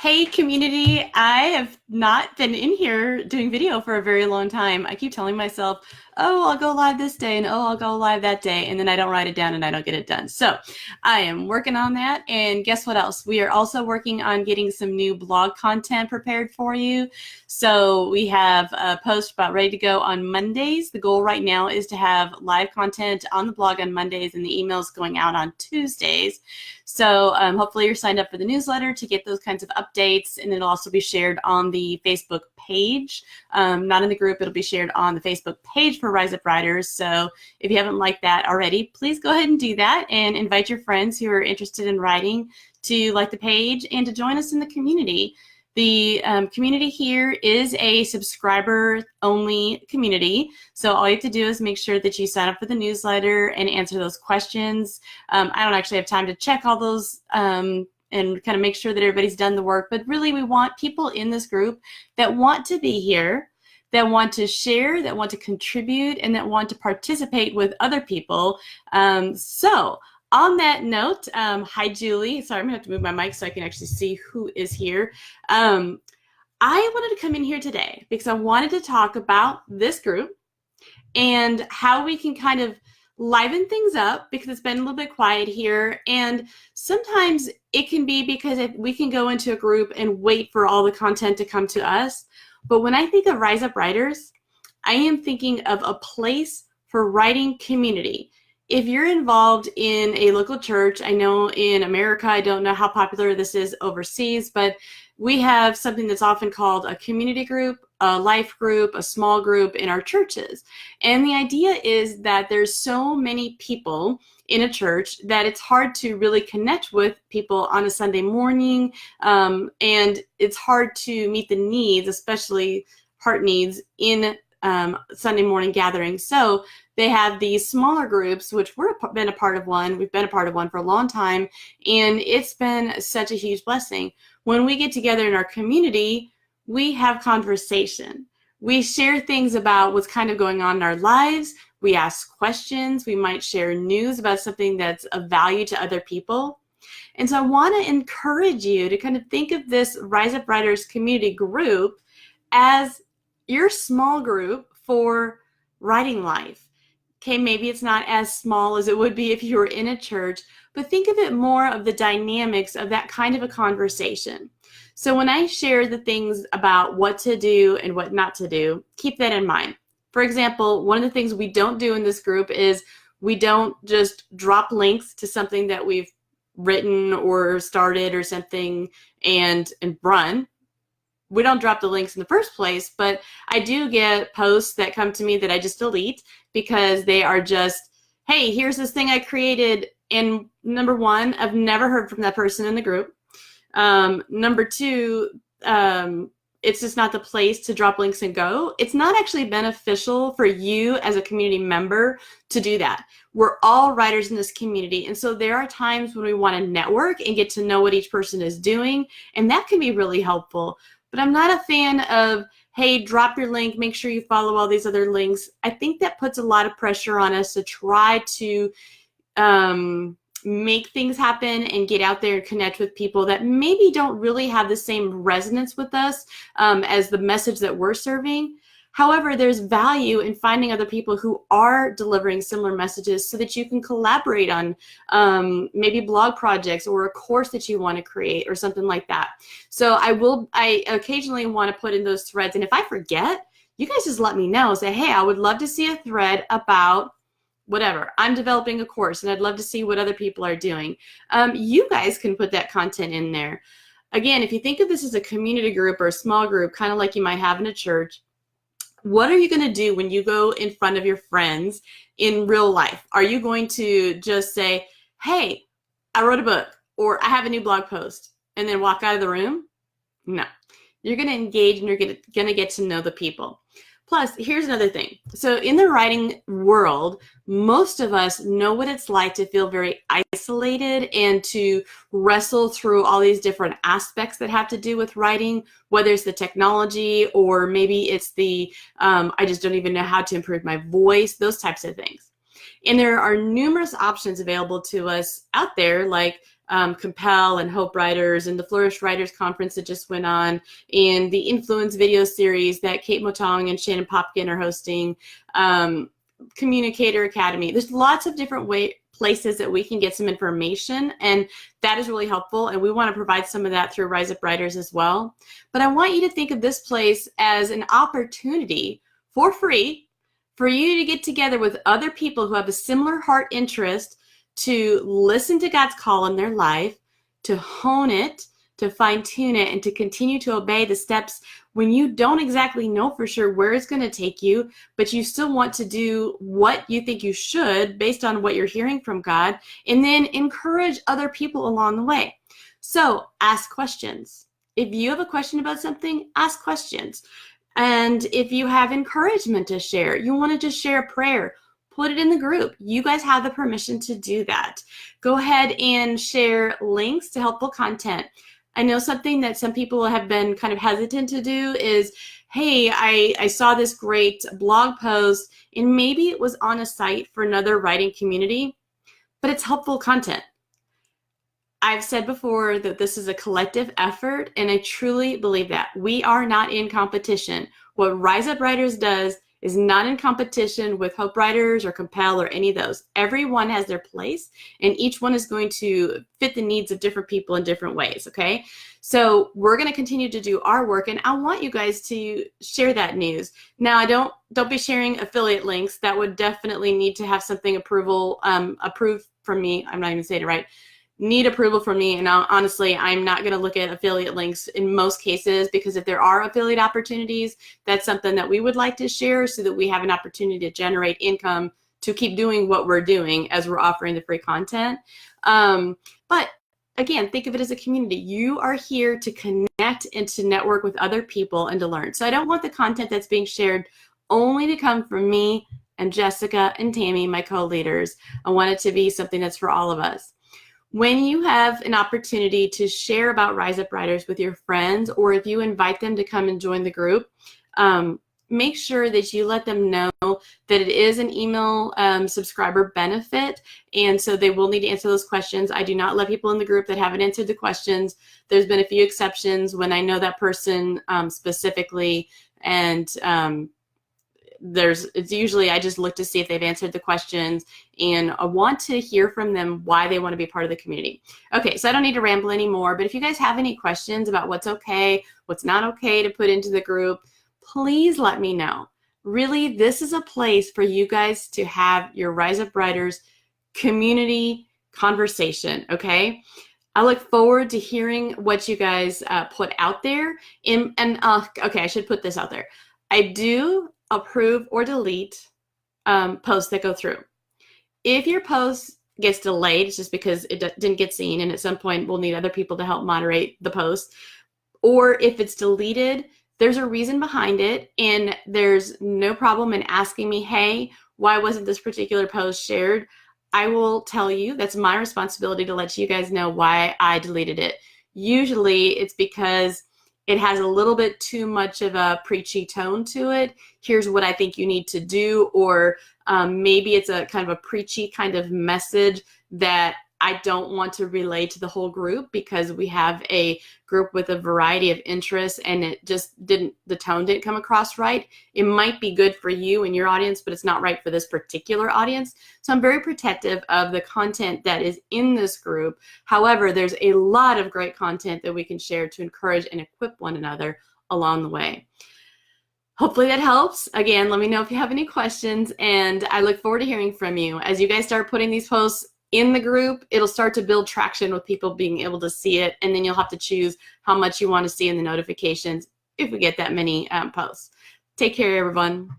Hey community, I have not been in here doing video for a very long time. I keep telling myself, oh, I'll go live this day and oh, I'll go live that day, and then I don't write it down and I don't get it done. So I am working on that, and guess what else? We are also working on getting some new blog content prepared for you. So we have a post about ready to go on Mondays. The goal right now is to have live content on the blog on Mondays and the emails going out on Tuesdays. So hopefully you're signed up for the newsletter to get those kinds of updates, and it'll also be shared on the Facebook page. Not in the group, it'll be shared on the Facebook page for Rise Up Writers. So if you haven't liked that already, please go ahead and do that and invite your friends who are interested in writing to like the page and to join us in the community. The community here is a subscriber-only community, so all you have to do is make sure that you sign up for the newsletter and answer those questions. I don't actually have time to check all those and kind of make sure that everybody's done the work, but really we want people in this group that want to be here, that want to share, that want to contribute, and that want to participate with other people. On that note, hi, Julie. Sorry, I'm going to have to move my mic so I can actually see who is here. I wanted to come in here today because I wanted to talk about this group and how we can kind of liven things up because it's been a little bit quiet here. And sometimes it can be because we can go into a group and wait for all the content to come to us. But when I think of Rise Up Writers, I am thinking of a place for writing community. If you're involved in a local church, I know in America, I don't know how popular this is overseas, but we have something that's often called a community group, a life group, a small group in our churches. And the idea is that there's so many people in a church that it's hard to really connect with people on a Sunday morning, and it's hard to meet the needs, especially heart needs, in Sunday morning gatherings. So they have these smaller groups, which we've been a part of one. We've been a part of one for a long time, and it's been such a huge blessing. When we get together in our community, we have conversation. We share things about what's kind of going on in our lives. We ask questions. We might share news about something that's of value to other people. And so I want to encourage you to kind of think of this Rise Up Writers community group as your small group for writing life. Okay, maybe it's not as small as it would be if you were in a church, but think of it more of the dynamics of that kind of a conversation. So when I share the things about what to do and what not to do, keep that in mind. For example, one of the things we don't do in this group is we don't just drop links to something that we've written or started or something and run. We don't drop the links in the first place, but I do get posts that come to me that I just delete because they are just, hey, here's this thing I created. And number one, I've never heard from that person in the group. Number two, it's just not the place to drop links and go. It's not actually beneficial for you as a community member to do that. We're all writers in this community. And so there are times when we want to network and get to know what each person is doing. And that can be really helpful. But I'm not a fan of, hey, drop your link, make sure you follow all these other links. I think that puts a lot of pressure on us to try to make things happen and get out there and connect with people that maybe don't really have the same resonance with us as the message that we're serving. However, there's value in finding other people who are delivering similar messages so that you can collaborate on maybe blog projects or a course that you want to create or something like that. So I occasionally want to put in those threads. And if I forget, you guys just let me know. Say, hey, I would love to see a thread about whatever. I'm developing a course and I'd love to see what other people are doing. You guys can put that content in there. Again, if you think of this as a community group or a small group, kind of like you might have in a church, what are you going to do when you go in front of your friends in real life? Are you going to just say, hey, I wrote a book or I have a new blog post and then walk out of the room? No. You're going to engage and you're going to get to know the people. Plus, here's another thing. So in the writing world, most of us know what it's like to feel very isolated and to wrestle through all these different aspects that have to do with writing, whether it's the technology or maybe it's the, I just don't even know how to improve my voice, those types of things. And there are numerous options available to us out there, like Compel and Hope Writers and the Flourish Writers Conference that just went on, and the Influence video series that Kate Motong and Shannon Popkin are hosting, Communicator Academy. There's lots of different places that we can get some information, and that is really helpful, and we want to provide some of that through Rise Up Writers as well. But I want you to think of this place as an opportunity for free for you to get together with other people who have a similar heart interest to listen to God's call in their life, to hone it, to fine-tune it, and to continue to obey the steps when you don't exactly know for sure where it's going to take you, but you still want to do what you think you should based on what you're hearing from God, and then encourage other people along the way. So ask questions. If you have a question about something, ask questions. And if you have encouragement to share, you want to just share a prayer, put it in the group. You guys have the permission to do that. Go ahead and share links to helpful content. I know something that some people have been kind of hesitant to do is, hey, I saw this great blog post, and maybe it was on a site for another writing community, but it's helpful content. I've said before that this is a collective effort, and I truly believe that. We are not in competition. What Rise Up Writers does is not in competition with Hope Writers or Compel or any of those. Everyone has their place, and each one is going to fit the needs of different people in different ways, okay? So we're going to continue to do our work, and I want you guys to share that news. Now, don't be sharing affiliate links. That would definitely need to have something approved from me. I'm not even saying it right. Need approval from me, and honestly, I'm not going to look at affiliate links in most cases, because if there are affiliate opportunities, that's something that we would like to share so that we have an opportunity to generate income to keep doing what we're doing as we're offering the free content. But again, think of it as a community. You are here to connect and to network with other people and to learn. So I don't want the content that's being shared only to come from me and Jessica and Tammy, my co-leaders. I want it to be something that's for all of us. When you have an opportunity to share about Rise Up Writers with your friends, or if you invite them to come and join the group, make sure that you let them know that it is an email subscriber benefit, and so they will need to answer those questions. I do not let people in the group that haven't answered the questions. There's been a few exceptions when I know that person specifically, and it's usually I just look to see if they've answered the questions, and I want to hear from them why they want to be part of the community. Okay, so I don't need to ramble anymore, but if you guys have any questions about what's okay, what's not okay to put into the group, please let me know. Really, this is a place for you guys to have your Rise Up Writers community conversation, okay? I look forward to hearing what you guys put out there. Okay, I should put this out there. I do approve or delete posts that go through. If your post gets delayed, it's just because it didn't get seen, and at some point we'll need other people to help moderate the post. Or if it's deleted, there's a reason behind it, and there's no problem in asking me, hey, why wasn't this particular post shared? I will tell you. That's my responsibility to let you guys know why I deleted it. Usually it's because it has a little bit too much of a preachy tone to it. Here's what I think you need to do. Or maybe it's a kind of a preachy kind of message that I don't want to relay to the whole group, because we have a group with a variety of interests, and it just the tone didn't come across right. It might be good for you and your audience, but it's not right for this particular audience. So I'm very protective of the content that is in this group. However, there's a lot of great content that we can share to encourage and equip one another along the way. Hopefully that helps. Again, let me know if you have any questions, and I look forward to hearing from you. As you guys start putting these posts in the group, it'll start to build traction with people being able to see it, and then you'll have to choose how much you want to see in the notifications if we get that many posts. Take care, everyone.